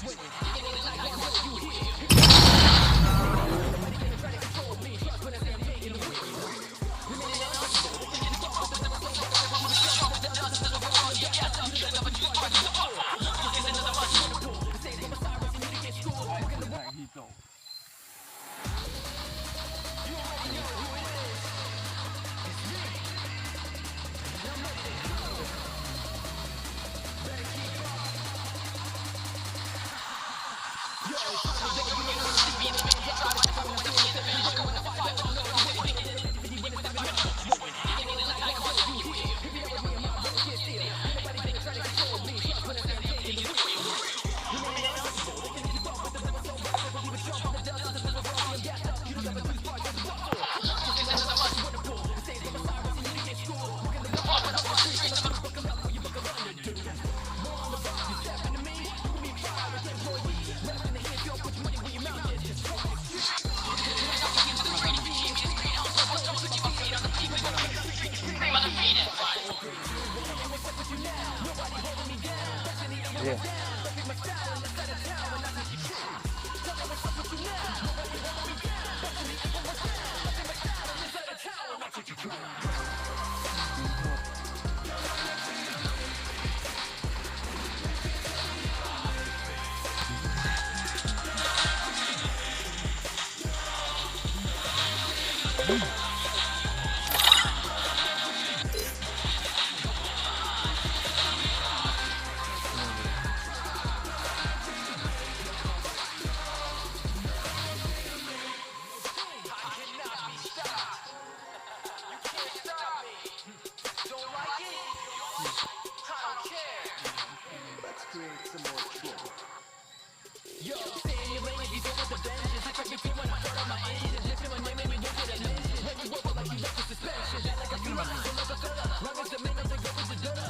Yeah.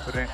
Keren.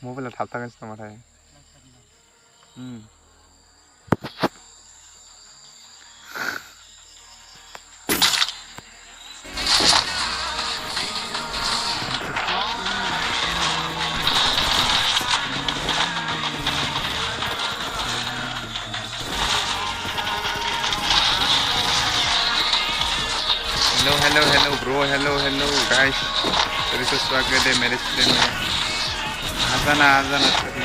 मबाइला थाबथागासिनो नामाथाय hello bro, hello guys, सभी को स्वागत है मेरे स्ट्रीम में। आजाना सभी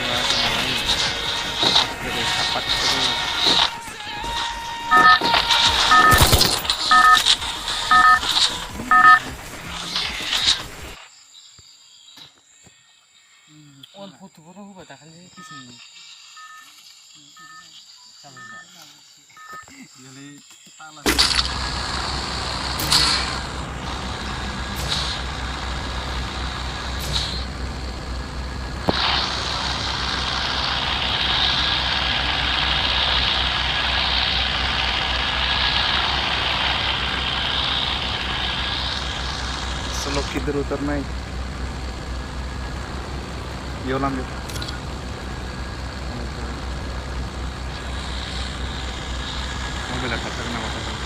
Solo किधर उतरना है योला में मोबाइल का करना होता है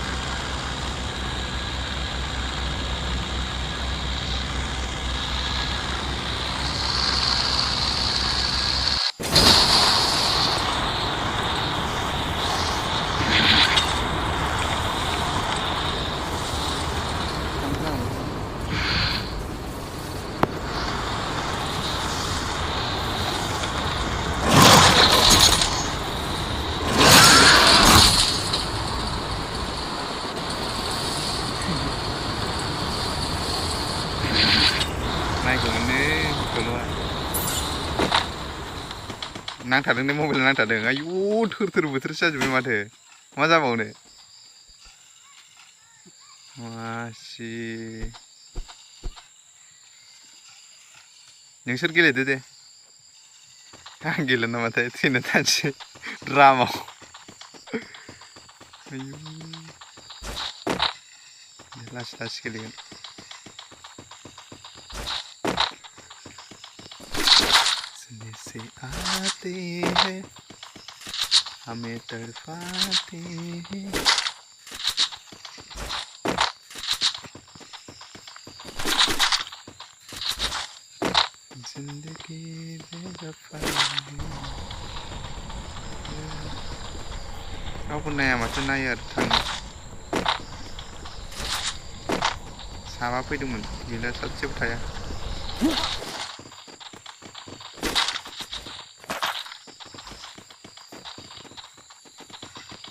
नांथादों मबाइल नांथादों आयु थोर बोथोरसो जाजोब्बाय माथो मा जाबावनो मासि नोंसोर गेलेदो दे आं गेलेनो नामाथाय थैनो थानोसै द्रामाव आयु लासै लासै गेलेगोन से आते हैं हमें तड़पाते हैं जिंदगी बेवफा रावबो नाया माथो नायो आरो थाङो साबा फैदोंमोन गैला सासेबो थाया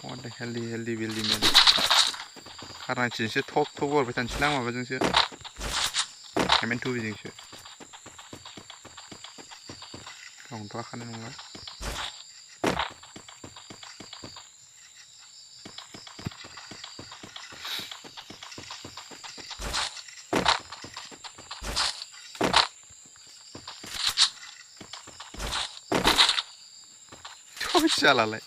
what the healthy man खारनायथिंसो थप हरबाय थानोसैलां माबाजोंसो M2जोंसो गावनोथ' हाखानाय नंला जालालाय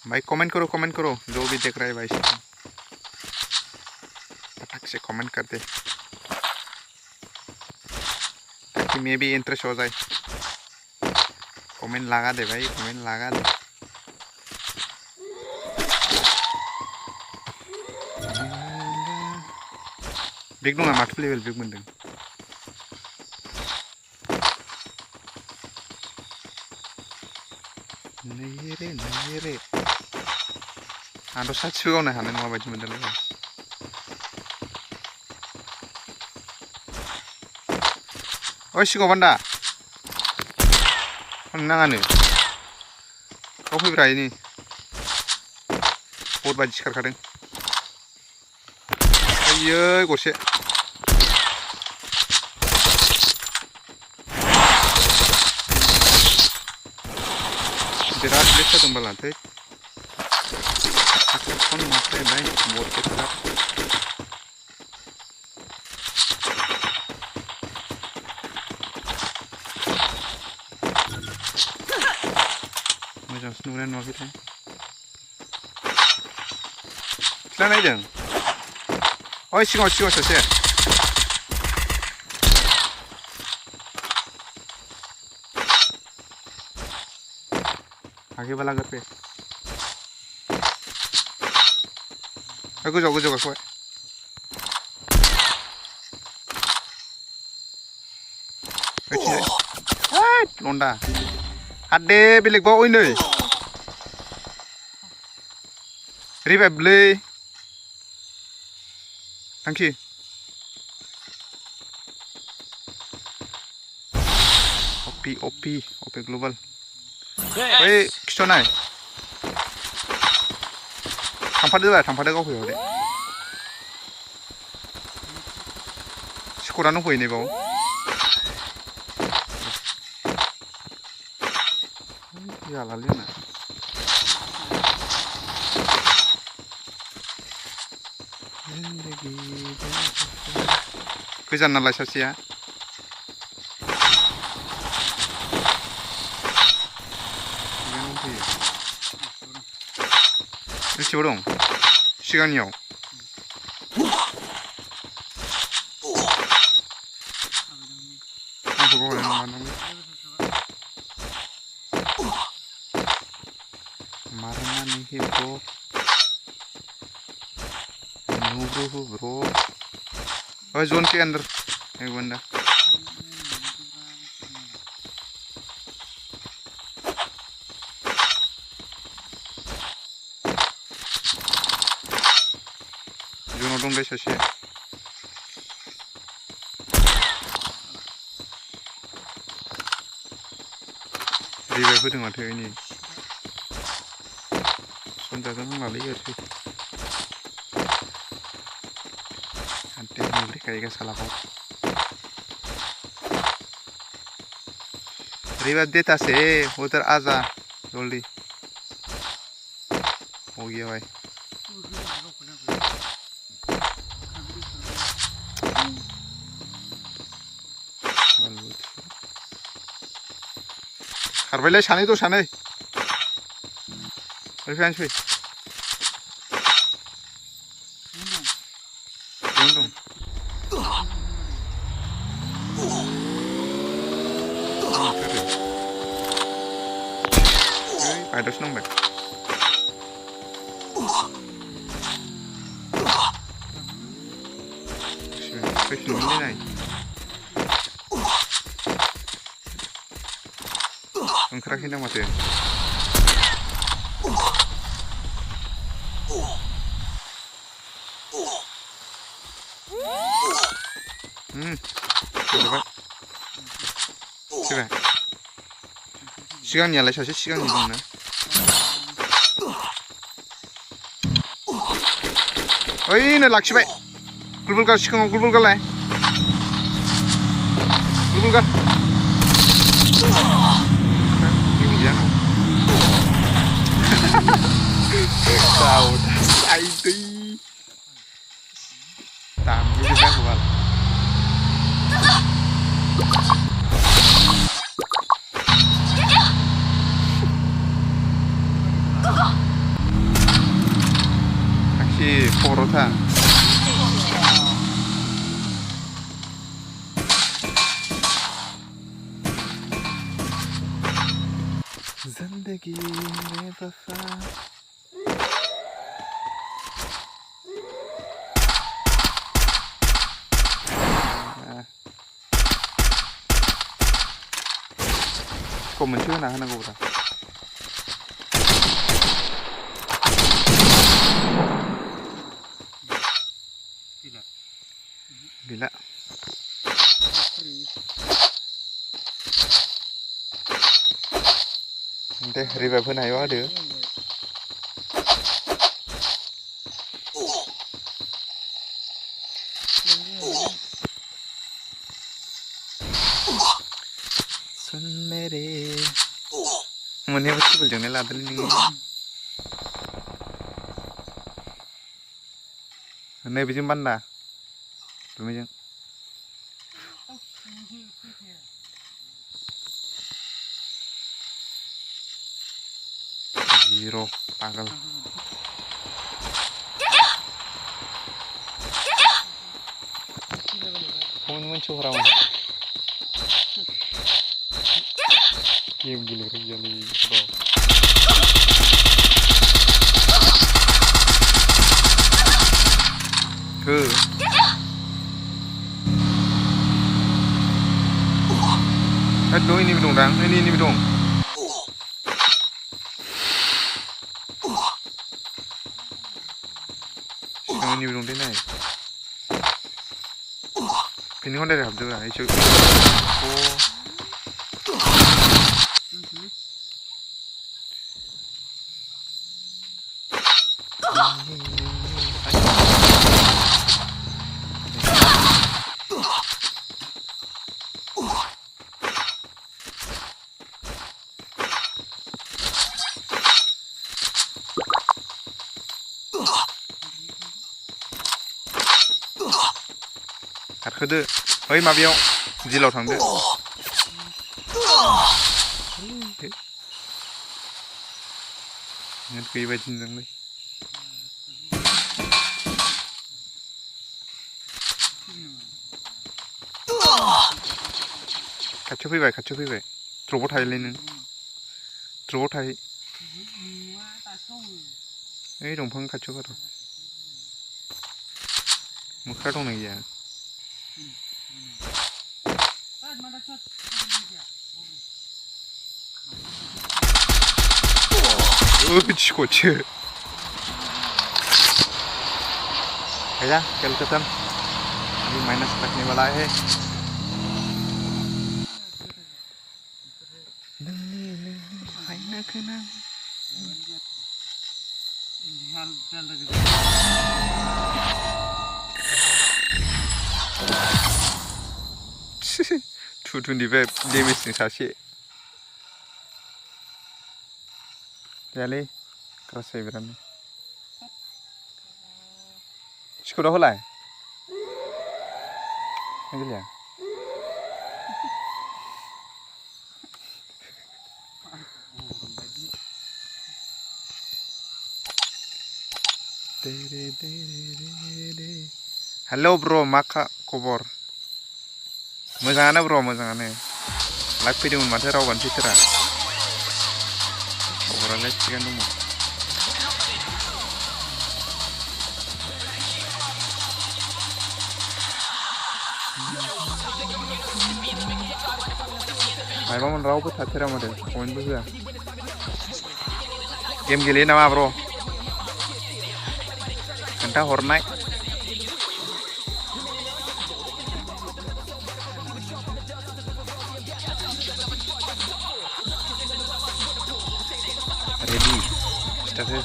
भाई कमेंट करो जो भी देख रहा है भाई फटाक से कमेंट कर दे ताकि मैं भी इंटरेस्ट हो जाए कमेंट लगा दे भाई कमेंट लगा दे बिग नङा माथो लेभेल बिग मोनदों नै रे आंथ' साथिबो गावनो हानाय नङा बायदि मोनदोंलै ओइ सिगाङाव बान्दा नाङानो गाव फैब्रा इनि बट बायदि सिखारखादों आयै गरसे बिराद लेट जादों बाला थै फन मारबाय भाई बट केटार मोजांसो नुनाय नुवाखैथाय सिला नायदों ओइ सिगाङाव सासे आगे वाला घर पे गोजौ गाखोबाय लन्डा हादे बेलेगबाव ओइ नै रिभाइभलै थांखि OP ग्ल'बाल ओइ खिथ'नाय थांफादो गावफैहरदो स्करानो फैयो नै बाव जालालै आंना गोजान नालाय सासेया बेसेबां दं सिगांनियाव आंखौ गावनाय नङा मारना नहीं ब्रो नो ब्रो ओए जोन के अंदर एक बंदा जोनाव दंलै सासे रिभाइभ होदों माथो इनि सनजाजों नांलालै ओरैसै antes libre caiga salado revive देता से उधर आजा जल्दी हो गया भाई खारबायलै सानै दं सानै ओरै फै फै दं बायदावसो नांबाय फैफिनगोनलै नाय ओंखाराखै दां माथो फैबाय सिगांनियालाय सासे सिगांनि दंना ओइनो लाखिबाय गुलबुलगार सिगाङाव गुलबुलगारलाय गुलबुलगार गैया आइदै दामजोबबाय आंखौ बाल taksi Forza जिंदगी में वफा kok मोनसे होना होनांगौब्रा gila deh revive होनो हायोबा होदो सुन मेरे मोनैबो टिबोलजोंनो लादोलै नोङो नै बेजों बान्दा दुमैजों zero pagal मोनसे हराव गेम गेलेग्रा गैयालै हो dong ini dong dang ini dong ini dong deh naik ini kan dari habis lah itu oh खारखोदो ओइ माबायाव जिलाव थांदो नेट गैयै बायदि नुदोंलै खाथियाव फैबाय द्रपआव थायोलै नों द्रपआव थायो ओइ दंफां खाथियाव गार मोख्रा दंना गैया Cicoche. Ya, kalau ketan, ini minus tracknya malah he. Hayna kena. Tuh di web damage nih sasi. Jali, keras saya berani. Sekolah holai. Enggak ya. Hello ब्र मा खबर मोजाङानो ब्र मोजाङानो लाइभ फैदोंमोन माथो रावगानो फैथारा खबरालाय थिगानो दंमोन मायबामोन रावबो थाथेरा माथो कमेन्टबो होआ गेम गेलेयो नामा ब्र खोन्था हरनाय रेडि स्टार्ट हो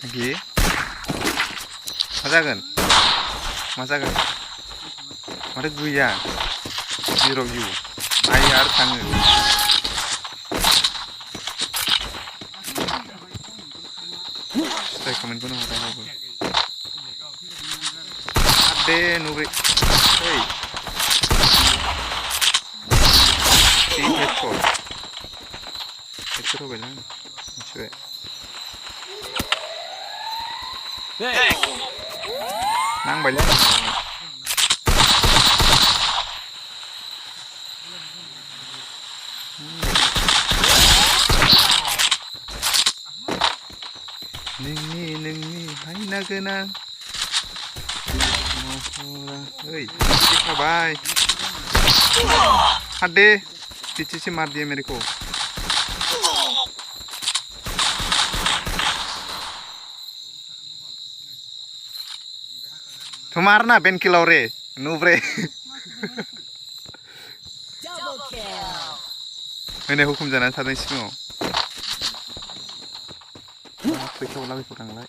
lagi masakan mari guya zero view ayar tangan saya komen kuno ada apa ade nubri hey si headshot belang cuy nang banyak neng hai nagenang hey bye ade पीछे से मार दिया मेरे को तुम्हारा बेन किलो रे नूब्रे मैंने हुकुम जाना था नहीं सिंह पैसा वाला भी पकड़ लाए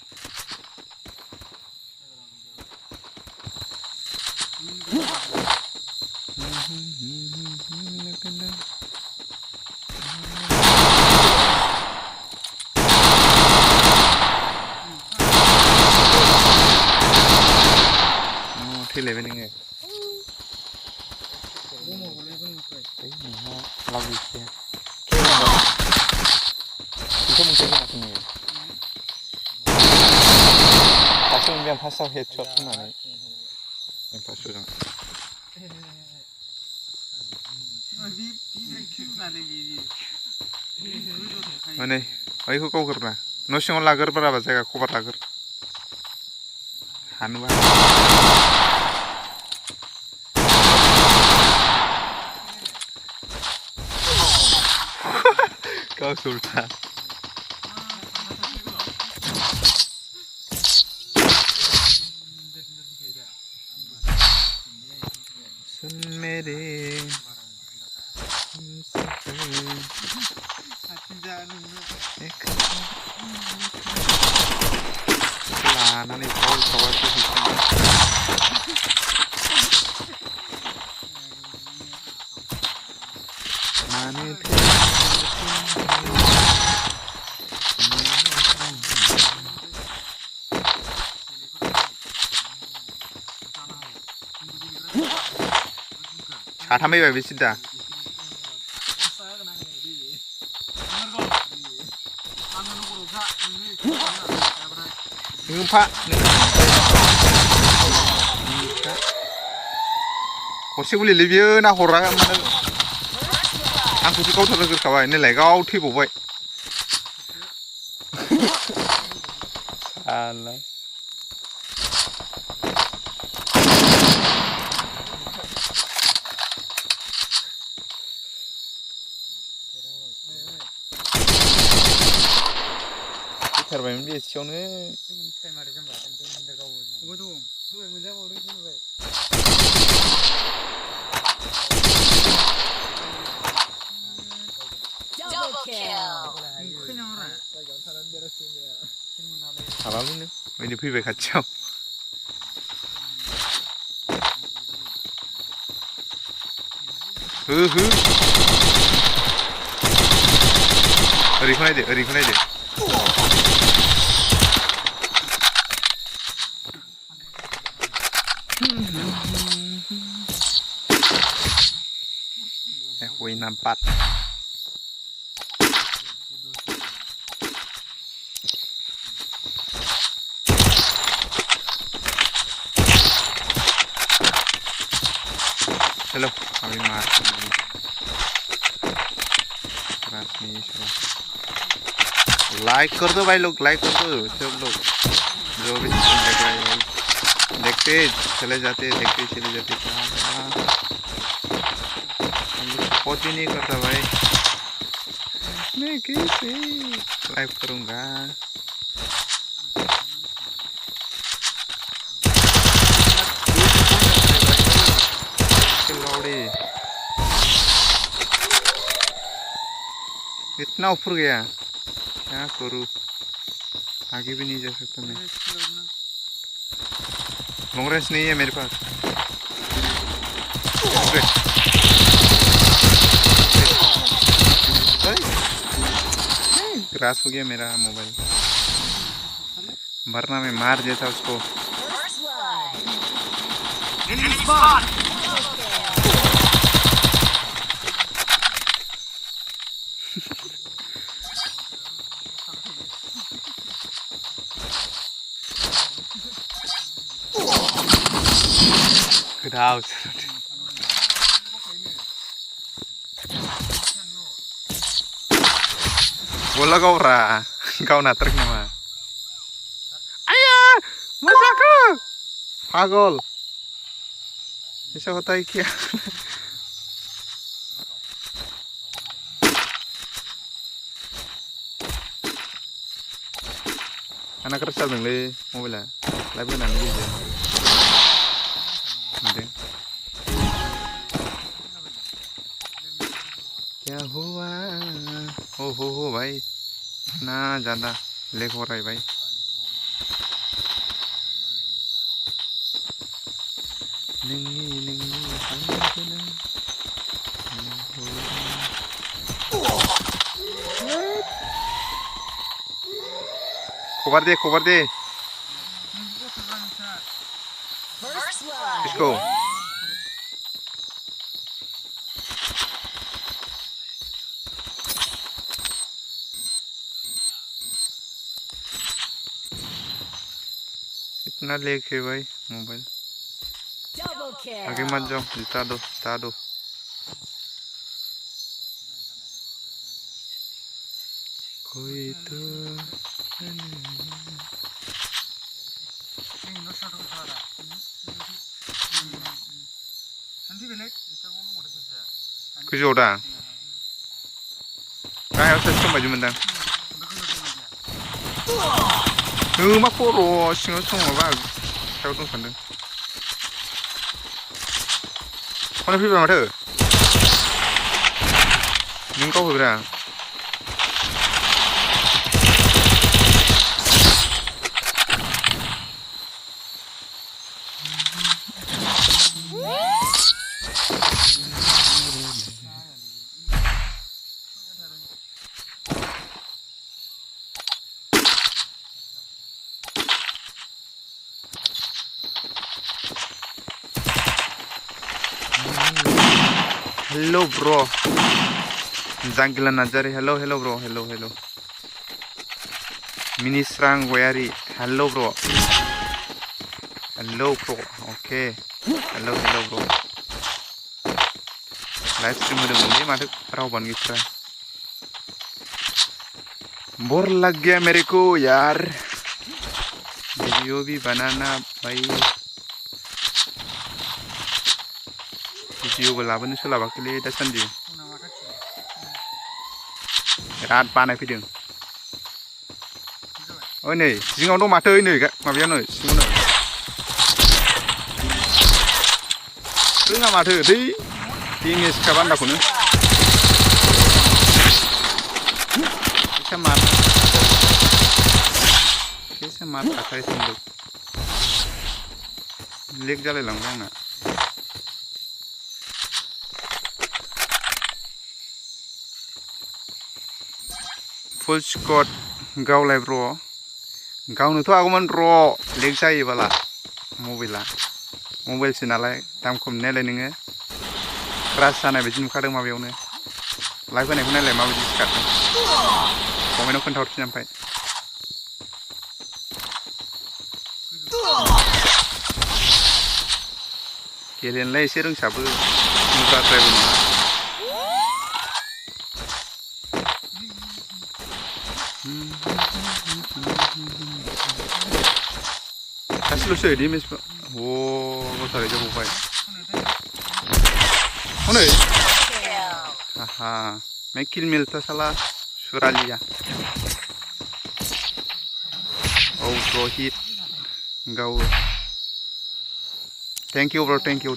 लेवे नोङो फार्स्टआव हेडशट होनानै माने बैखौ गावगोरना न' सिङाव लागोरबाराबा जायगा खबर लागोर हानोबा kau sultan sun mere laanane kau itu साथाम फैबाय बे सिदा नोंफा हरसे गुलिलै बियो ना हरा माने आंखौसो गावथारनो गोरखाबाय नैलाय गाव थैबावबाय आलाय थारबायमोन बे एसेयावनो फिथाइ मारै जाम्बा हाबामोननो बिदि फैबाय खाथियाव हो ओरैखौ नायदो Huy nampak Hello, kami masuk like कर दो भाई लोग लाइक कर दो सब लोग जो भी देख रहे हैं भाई देखते चले जाते हम लोग सपोर्ट ही नहीं करता भाई मैं कैसे लाइव करूँगा इतना ऊपर गया क्या करूँ आगे भी नहीं जा सकता मैं लॉन्ग रेंज नहीं है मेरे पास क्रैश हो गया मेरा मोबाइल वरना मैं मार देता उसको Good house. Bola kau ra, kau natrek nama. Ayah, masa kau? Pagol. Bisa होता है क्या? Anak kerja dengli mobilnya, lebih nanti aja. क्या हुआ हो भाई ना ज़्यादा लेग हो रहा है भाई खबर दे इसको कितना लेग है भाई मोबाइल आगे मत जाओ जिता दो कोई तो कुछ होता काय असं समज म्हणता मा खर' सिङाव सङोबा सायाव दं सानदों फन फैबाय माथो नों गावहोग्रा Hello bro, Zangila Nazari. Hello bro. Hello. Minisrang Wayari. Hello bro. Okay. Hello bro. Live stream में मुझे मारे राव बन गई था. बोर लग गया मेरे को यार. वीडियो भी बनाना भाई. भिडिअबो लाबोनो सोलाबाखैलै दासान्दि बिराद बानाय फैदों ओइ नै जिङाव दं माथो नै माबायानो सिङावनो रोङा माथो दै Finish ka banda kuno. Kesa mat akai senduk. Leg jale langbang na. Full squad gaulai bro. Gaunu to aguman ro leg jai bala. Mobile sinalai tam khum nele ninge. Crash sana bijin khadang ma beawne. Live honaयखौ नायलाय माबायदि सिखारदों. कमेन्टआव खोन्थाहरफिन ओमफ्राय. गेलेनोलाय एसे रोंसाबो नुजाद्रायबो नङा. सासेल'सो डेमेजबो. गथारै जाबावबाय. हनै haha मैं किल मिलता साला सुरा लिया. Bro hit Gao. Thank you bro thank you.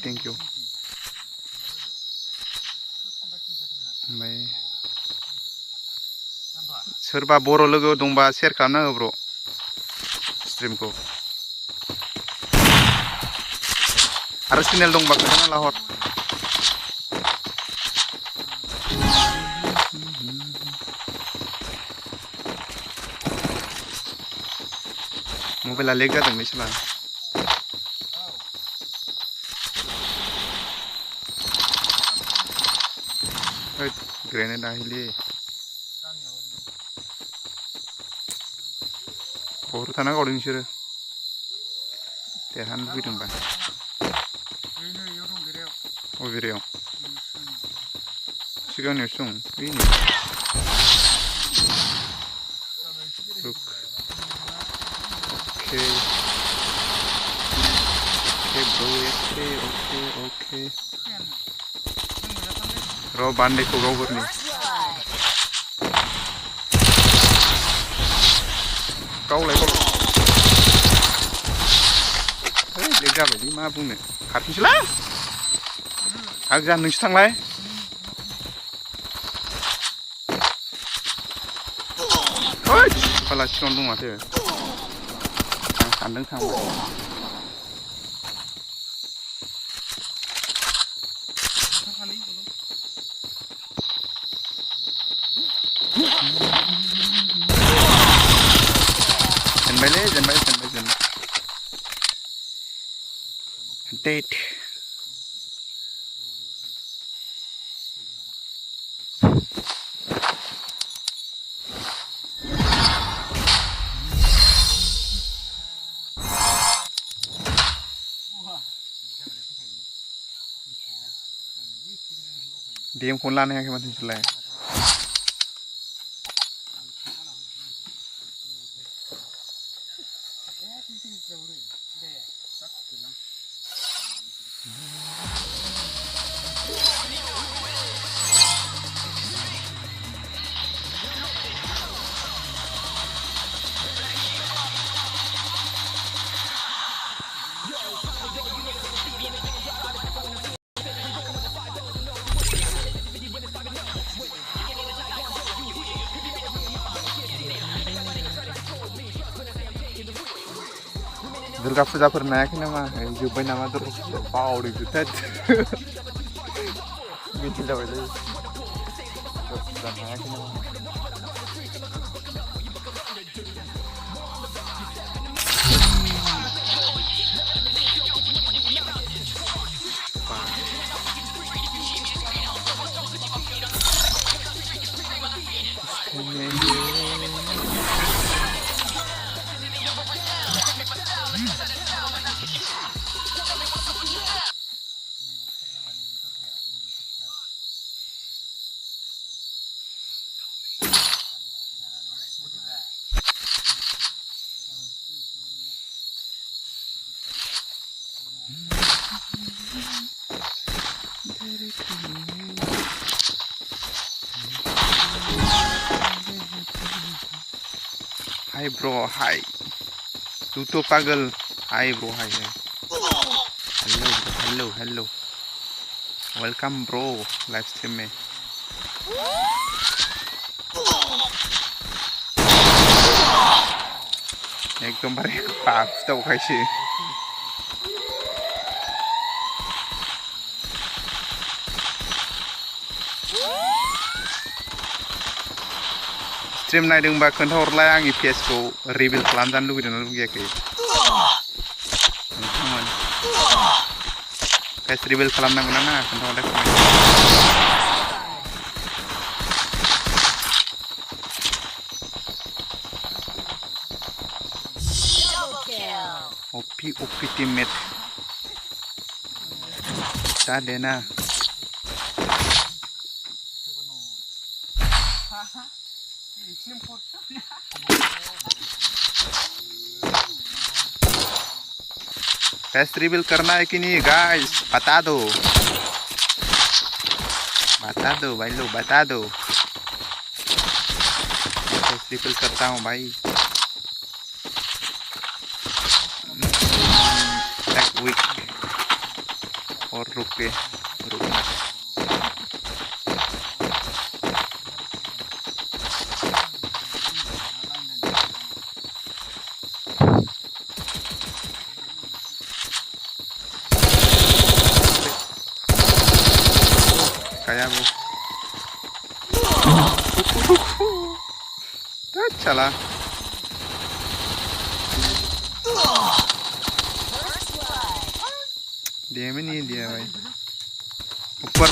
ओमफ्राय सोरबा बर' लोगो दंबा शेयार खालामना हो ब्रो स्ट्रिमखौ. आरो चेनेल दंबा खोन्थाना लाहर. मबाइला लेग जादोंलै साला. ग्रेनेड आहिलै. हर थानांगौलै नोंसोरो देरहानो लुबैदोंबा. अबेरायाव सिगांनियावसो दं. Okay. Ro bandai ko gawur ni. Kau lai kau. Lega bayi ma buंनो. Harfinsला. Agjan नोंसो थांलाय. ओइ साला सिगाङाव दं माथो. आं सानदों थांबाय. जेनबाय. Date. DM खौनो लानो हायाखै माथो नोंसोरलाय. दुर्गा फुजाफोर नायाखै नामा? जोब्बाय नामा दुर्गा फुजा? बावदोंसो थोद. मिथिं जाबायलै. दुर्गा फुजा नायाखै नामा? Hi bro, hi. Tutup pagal. Hi bro, hi. Hello. Welcome bro live stream में एकदमबारे बागुदावखायसो स्ट्रीम नायदोंबा खोन्थाहरलाय आंनि पेजखौ रिभिल खालामजानो लुगैदोंना लुगैयाखै नोंथांमोन पेज रिभिल खालामनांगौ ना नाङा खोन्थाहरलाय OP teammate ta dena page reveal करना है कि नहीं गाइस बता दो भाई लोग बता दो पेज रिवील करता हूँ भाई वीक और रुकना kayak bu चला dia में नहीं दिया भाई ऊपर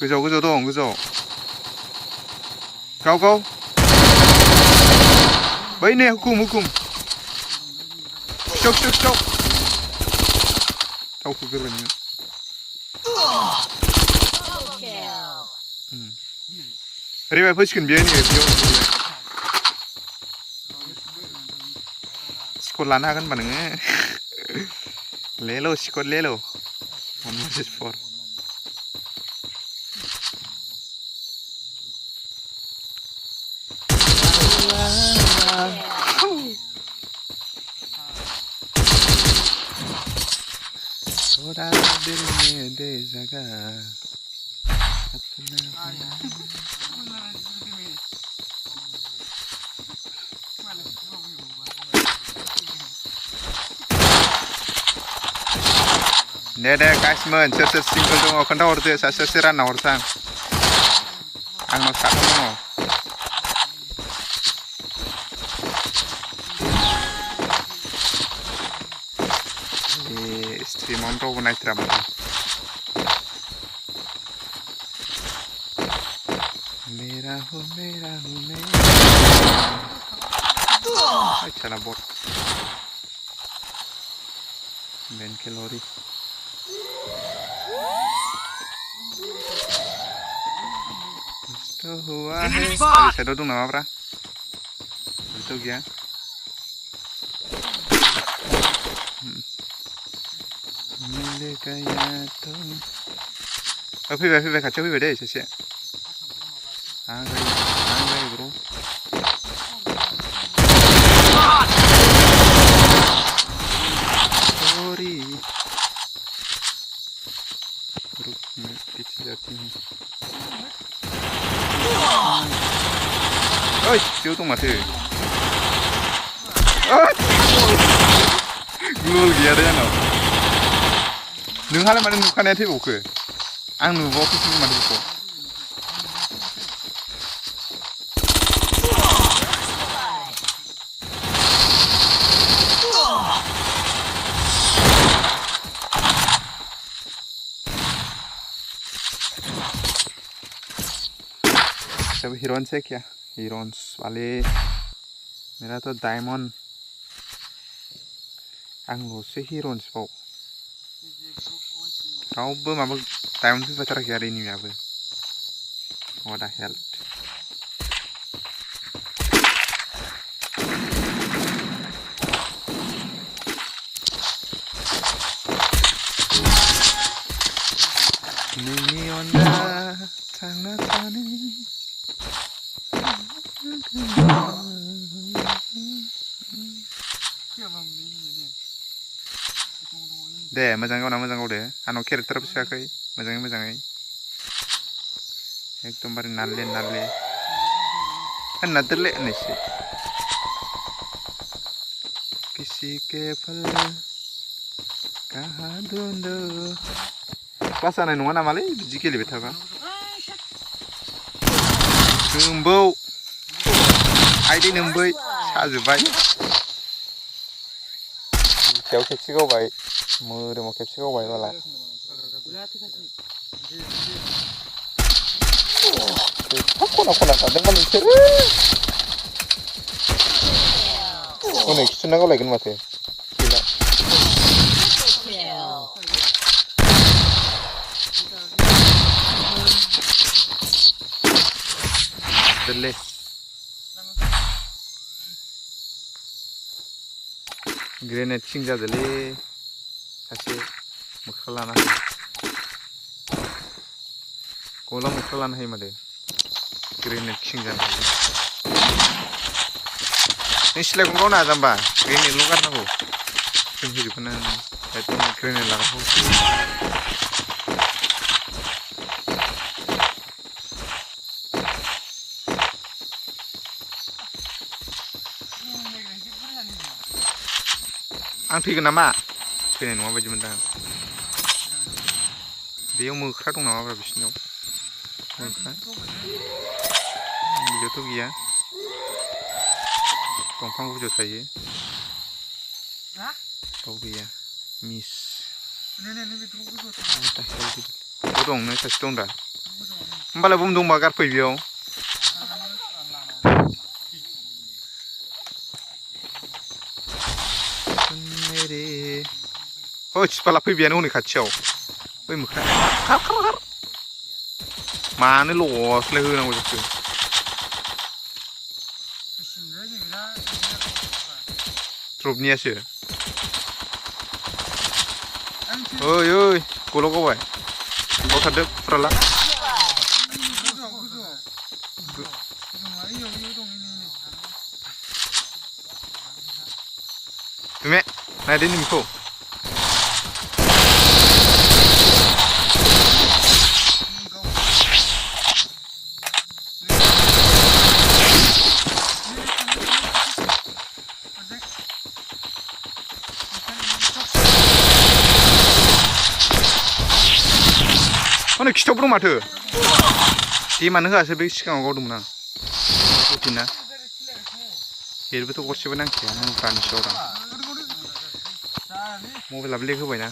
그죠 dong 그죠 kau baik nih hukum cok tahu kugernya Riba pushkin biar ni video sekolah nak kan mana lelo sekolah lelo 1-4 थोड़ा दिल में दे जगह अपना deh guys men ser single dong kan tau order saya seran na orsan ang no satu mo stream on to naik drama mera ho chala bot ben kalori तो हुआ है सेटो तुम नवा ब्रा तो क्या मिले गया तो अभी खच्चा भी बैठे ऐसे आ गए ब्रो सॉरी रुक मैं पीछे जाती हूँ oi siêu tung mà thử glul dia deh no nung hal mana nung kan itu oke ang nung bawa pusing mana itu सब हीरोन से क्या हीरोन्स वाले मेरा तो डायमंड आंगो से हीरोन्स बाव रावबो माबा डायमंड फैबाय थाराखै आरो एनिमियाबो व्हाट द हेल थांना थानो दे मोजाङै गावना मोजां गावदो आंनाव केरेक्टाराबो सोआखै मोजाङै एकदमबारे नारले होनना दोरले होननायसो किसी के फल कहाँ ढूंढो क्लास जानाय नङा नामालै बिदि गेलेबाय थाबा नोम्बौ आइदै नोम्बै साजोब्बाय बिखायाव खेबसे गावबाय मोदोमाव खेबसे गावबाय बाला खना थादोंमोन नोंसोरो हनै खिथुना गावलायगोन माथो दोरले ग्रेनेड किं जादोलै सासे मोख्रा लाना गला मोख्रा लानो हायो माथो ग्रेनेड किं जानो हायो नों सिलायखौ गावनो हाजा होमबा ग्रेनेडल' गारनांगौ जों होजोबगोन एकदम ग्रेनेड लागाखौ आं थैगोन नामा थैनाय नङा बायदि मोनदां बेयाव मोख्रा दं नामाब्रा बिसिनियाव मोख्रा बिदियावथ' गैया दंफां गुदियाव थायो बाव गैया मिस दं नै सासे दं दा होमबालाय बम दंबा गारफै बेयाव सिपाला फैबायानो हनै खाथियाव बै मोख्रा खार मानो लसलाय होनांगौ जाखो द्रपनियासो ओइ गल' गावबाय गावथारदो फुराला दुमे नायदो नोंखौ हनै खिथावबो दं माथो गेमानो होआसै बे सिगाङाव गावदोंमोन आं गथिना हेरबोथ' गरसेबो नांखाया नों ब्रानिसो गावदां मबाइलाबो लेक होबायना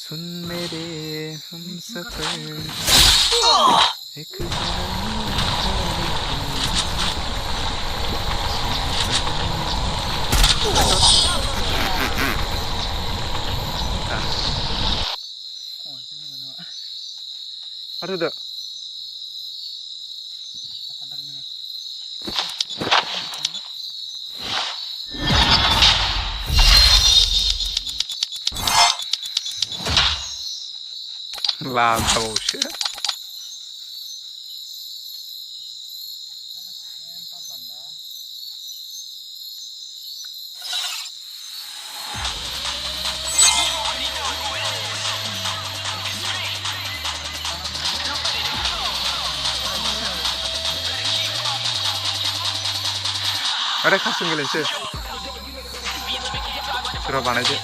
सुन मेरे हमसफर एक Ada tak? Lantau sih. Ada kasih ngelin sih. Sudah panas sih.